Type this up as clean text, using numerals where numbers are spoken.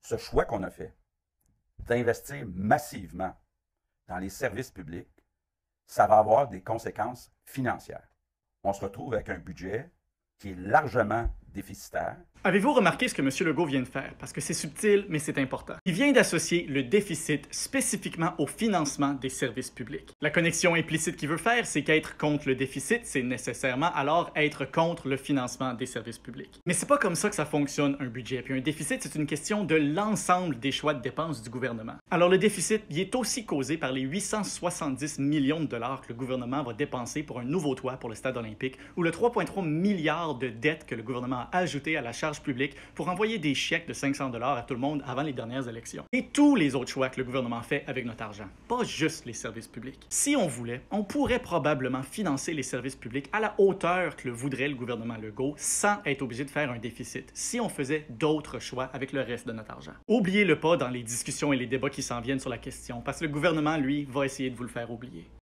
Ce choix qu'on a fait d'investir massivement dans les services publics, ça va avoir des conséquences financières. On se retrouve avec un budget qui est largement déficitaire. Avez-vous remarqué ce que M. Legault vient de faire? Parce que c'est subtil, mais c'est important. Il vient d'associer le déficit spécifiquement au financement des services publics. La connexion implicite qu'il veut faire, c'est qu'être contre le déficit, c'est nécessairement alors être contre le financement des services publics. Mais c'est pas comme ça que ça fonctionne un budget. Puis un déficit, c'est une question de l'ensemble des choix de dépenses du gouvernement. Alors le déficit, il est aussi causé par les 870 millions de dollars que le gouvernement va dépenser pour un nouveau toit pour le stade olympique ou le 3,3 milliards de dettes que le gouvernement a ajoutées à la charge publique pour envoyer des chèques de 500 $ à tout le monde avant les dernières élections. Et tous les autres choix que le gouvernement fait avec notre argent, pas juste les services publics. Si on voulait, on pourrait probablement financer les services publics à la hauteur que le voudrait le gouvernement Legault sans être obligé de faire un déficit, si on faisait d'autres choix avec le reste de notre argent. Oubliez-le pas dans les discussions et les débats qui s'en viennent sur la question, parce que le gouvernement, lui, va essayer de vous le faire oublier.